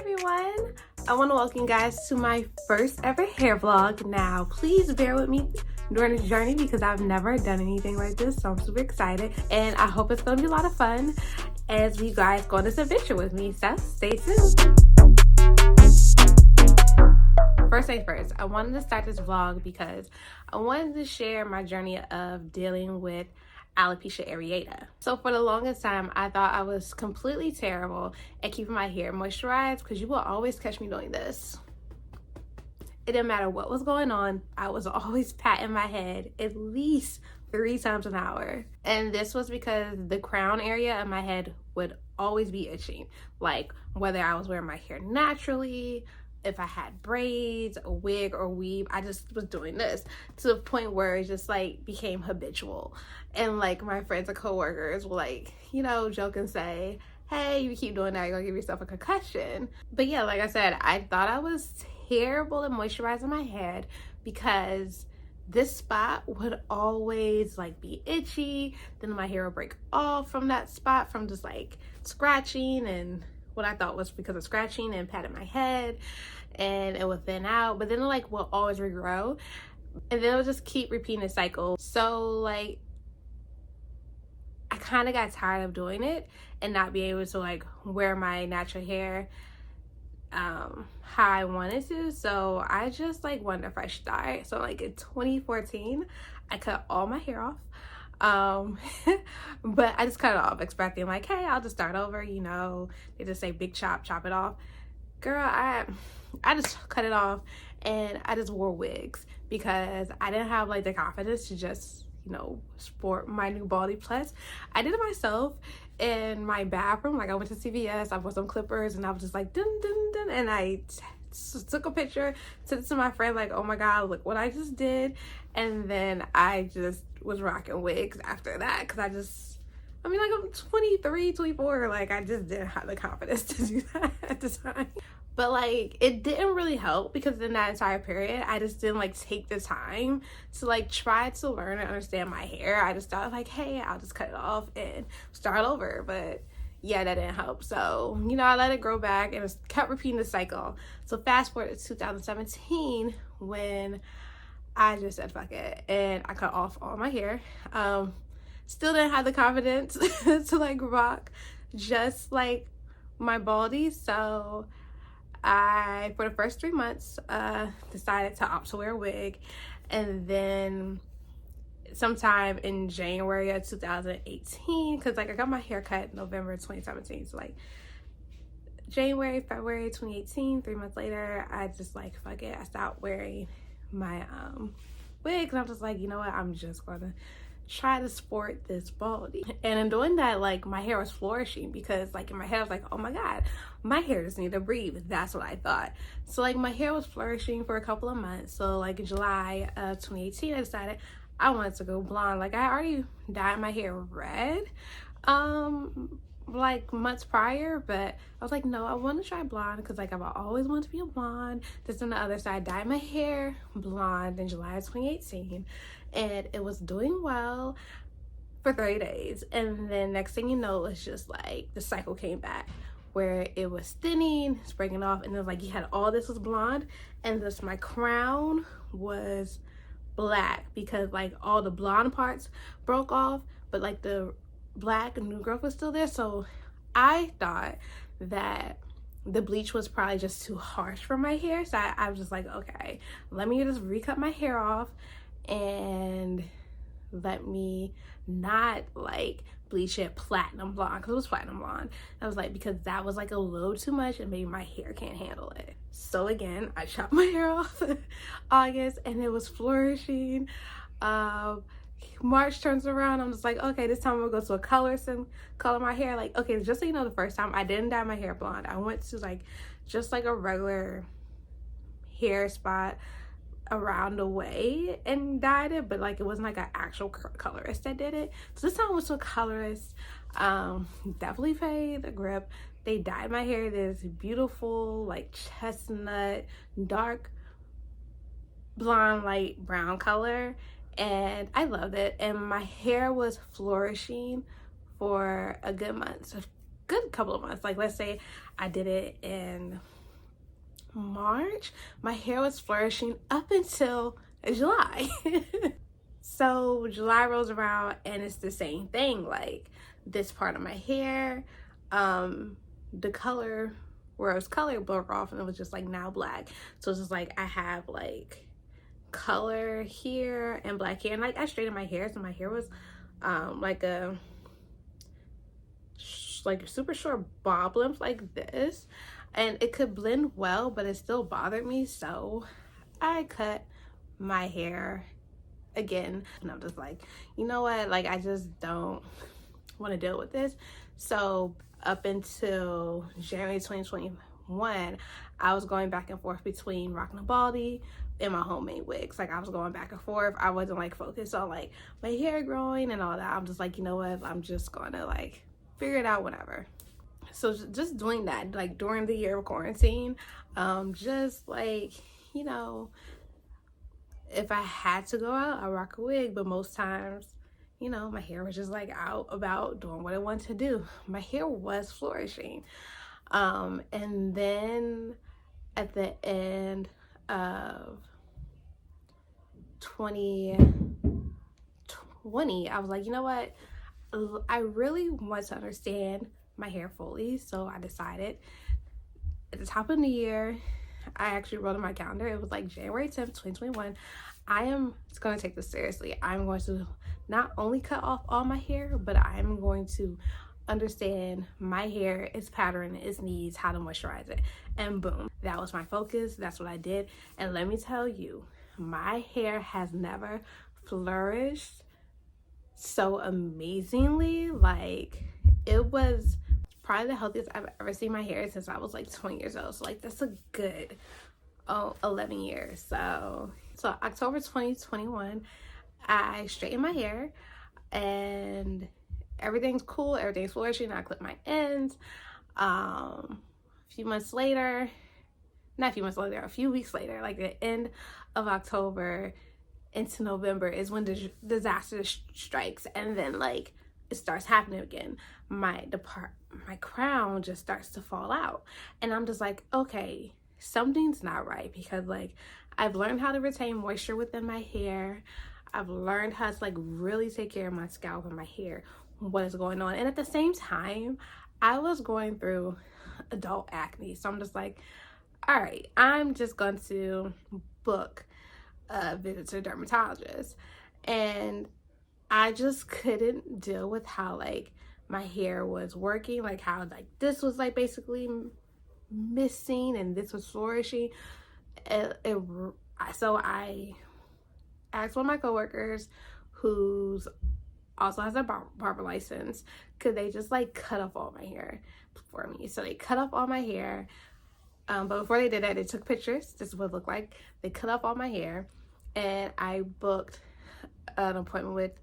everyone, I want to welcome you guys to my first ever hair vlog. Now please bear with me during this journey because I've never done anything like this, so I'm super excited and I hope it's going to be a lot of fun as you guys go on this adventure with me, so stay tuned. First things first, I wanted to start this vlog because I wanted to share my journey of dealing with alopecia areata. So for the longest time, I thought I was completely terrible at keeping my hair moisturized because you will always catch me doing this. It didn't matter what was going on, I was always patting my head at least 3 times an hour. And this was because the crown area of my head would always be itching. Like whether I was wearing my hair naturally, if I had braids, a wig, or weave, I just was doing this to the point where it just like became habitual. And like my friends and coworkers will like, you know, joke and say, hey, you keep doing that, you're gonna give yourself a concussion. But yeah, like I said, I thought I was terrible at moisturizing my head because this spot would always like be itchy. Then my hair would break off from that spot from just like scratching and what I thought was because of scratching and patting my head, and it would thin out, but then it like will always regrow, and then it would just keep repeating the cycle. So like I kind of got tired of doing it and not be able to like wear my natural hair how I wanted to. So I just like wanted a fresh start. So like in 2014 I cut all my hair off. But I just cut it off expecting like, hey, I'll just start over, you know, they just say big chop it off. Girl, I just cut it off and I just wore wigs because I didn't have like the confidence to just, you know, sport my new body. Plus I did it myself in my bathroom. Like I went to CVS, I bought some clippers and I was just like dun dun dun, and I took a picture, sent it to my friend like, oh my god, look what I just did. And then I just was rocking wigs after that because I mean like I'm 23, 24, like I just didn't have the confidence to do that at the time. But like it didn't really help because in that entire period I just didn't like take the time to like try to learn and understand my hair. I just thought like, hey, I'll just cut it off and start over. But yeah, that didn't help. So, you know, I let it grow back and it kept repeating the cycle. So fast forward to 2017 when I just said fuck it and I cut off all my hair. Still didn't have the confidence to like rock just like my baldy. So I, for the first 3 months, decided to opt to wear a wig. And then sometime in January of 2018, because like I got my hair cut November 2017, so like January, February 2018, 3 months later, I just like fuck it, I stopped wearing my wigs and I'm just like, you know what, I'm just gonna try to sport this baldy. And in doing that, like my hair was flourishing because like in my head I was like, oh my god, my hair just need to breathe. That's what I thought. So like my hair was flourishing for a couple of months. So like in July of 2018 I decided I wanted to go blonde. Like I already dyed my hair red like months prior, but I was like, no, I want to try blonde because like I've always wanted to be a blonde. Just on the other side, dyed my hair blonde in July of 2018 and it was doing well for 30 days, and then next thing you know, it's just like the cycle came back where it was thinning, it's breaking off, and it was like you had all this was blonde and this my crown was black because like all the blonde parts broke off, but like the black new growth was still there. So I thought that the bleach was probably just too harsh for my hair, so I was just like, okay, let me just recut my hair off and let me not like bleach it platinum blonde, because it was platinum blonde. I was like, because that was like a little too much and maybe my hair can't handle it. So again, I chopped my hair off August and it was flourishing. March turns around, I'm just like, okay, this time I'm gonna go to a colorist and color my hair. Like, okay, just so you know, the first time I didn't dye my hair blonde. I went to like just like a regular hair spot around the way and dyed it, but like it wasn't like an actual colorist that did it. So this time I went to a colorist, definitely paid the grip. They dyed my hair this beautiful like chestnut dark blonde light brown color, and I loved it. And my hair was flourishing for a good month, a good couple of months. Like let's say I did it in March, my hair was flourishing up until July. So July rolls around and it's the same thing. Like this part of my hair, the color, where it was color broke off and it was just like now black. So it's just like I have like color here and black hair, and like I straightened my hair, so my hair was like a super short bob length like this, and it could blend well, but it still bothered me, so I cut my hair again. And I'm just like, you know what, like I just don't want to deal with this. So up until January 2021, I was going back and forth between rocking a baldy and my homemade wigs. Like I was going back and forth. I wasn't like focused on like my hair growing and all that. I'm just like, you know what, I'm just gonna like figure it out whenever. So just doing that like during the year of quarantine, just like, you know, if I had to go out, I rock a wig, but most times, you know, my hair was just like out about doing what I wanted to do. My hair was flourishing. And then at the end of 2020, I was like, you know what, I really want to understand my hair fully. So I decided at the top of the year, I actually wrote on my calendar, it was like January 10th, 2021, I am going to take this seriously. I'm going to not only cut off all my hair, but I'm going to understand my hair, its pattern, its needs, how to moisturize it. And boom, that was my focus. That's what I did. And let me tell you, my hair has never flourished so amazingly. Like it was probably the healthiest I've ever seen my hair since I was like 20 years old. So like that's a good 11 years. So October 2021, I straightened my hair and everything's cool, everything's flourishing. I clip my ends. A few weeks later, like the end of October into November is when the disaster strikes, and then like it starts happening again. My crown just starts to fall out, and I'm just like, okay, something's not right, because like I've learned how to retain moisture within my hair. I've learned how to like really take care of my scalp and my hair. What is going on? And at the same time, I was going through adult acne. So I'm just like, all right, I'm just going to book a visit to a dermatologist. And I just couldn't deal with how like my hair was working, like how like this was like basically missing and this was flourishing. So I asked one of my coworkers, who's also has a barber license, could they just like cut off all my hair for me. So they cut off all my hair, but before they did that, they took pictures. This is what it looked like. They cut off all my hair, and I booked an appointment with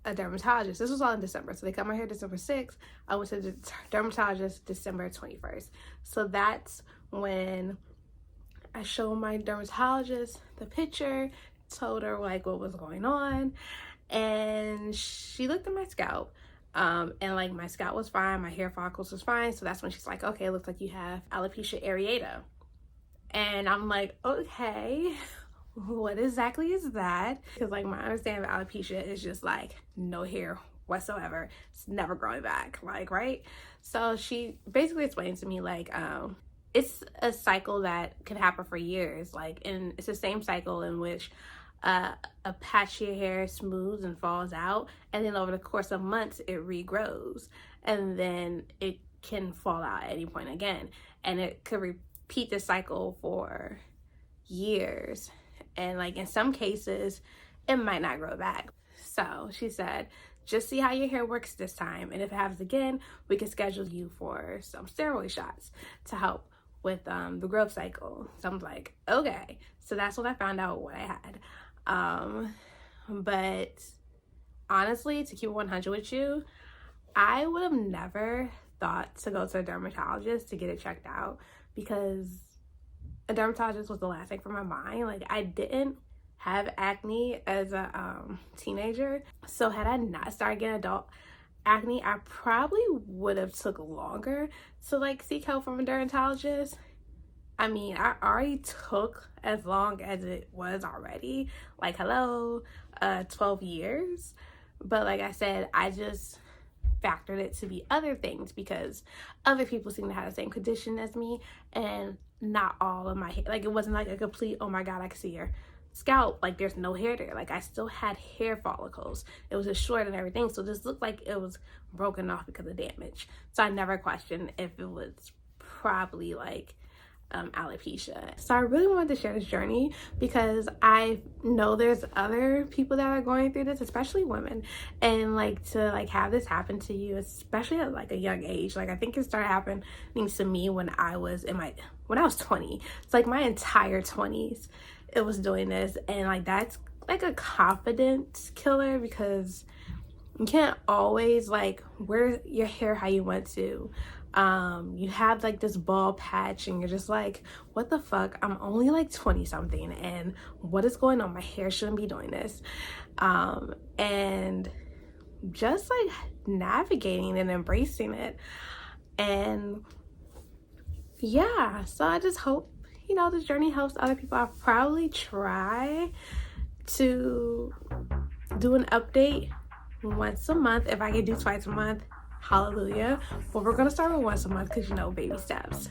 a dermatologist. This was all in December, so they cut my hair December 6th. I went to the dermatologist December 21st. So that's when I showed my dermatologist the picture, told her like what was going on, and she looked at my scalp, and like my scalp was fine, my hair follicles was fine. So that's when she's like, okay, it looks like you have alopecia areata. And I'm like, okay, what exactly is that? Because like my understanding of alopecia is just like no hair whatsoever, it's never growing back, like, right? So she basically explained to me like it's a cycle that can happen for years, like, and it's the same cycle in which a patch of your hair smooths and falls out, and then over the course of months it regrows, and then it can fall out at any point again, and it could repeat the cycle for years, and like in some cases it might not grow back. So she said, just see how your hair works this time, and if it happens again, we can schedule you for some steroid shots to help with the growth cycle. So I'm like, okay. So that's when I found out what I had. But honestly, to keep it 100 with you, I would have never thought to go to a dermatologist to get it checked out, because a dermatologist was the last thing from my mind. Like, I didn't have acne as a teenager, so had I not started getting adult acne, I probably would have took longer to like seek help from a dermatologist. I mean, I already took as long as it was already. Like, hello, 12 years. But like I said, I just factored it to be other things because other people seem to have the same condition as me, and not all of my hair, like it wasn't like a complete, oh my god, I can see your scalp, like there's no hair there. Like I still had hair follicles. It was just short and everything, so this looked like it was broken off because of damage. So I never questioned if it was probably like alopecia. So I really wanted to share this journey because I know there's other people that are going through this, especially women, and like to like have this happen to you, especially at like a young age. Like I think it started happening to me when I was 20. It's like my entire 20s it was doing this, and like that's like a confidence killer because you can't always like wear your hair how you want to. You have like this bald patch and you're just like, what the fuck, I'm only like 20 something and what is going on? My hair shouldn't be doing this. And just like navigating and embracing it. And yeah, so I just hope, you know, this journey helps other people. I'll probably try to do an update once a month. If I can do twice a month, hallelujah. But we're gonna start with once a month because, you know, baby steps.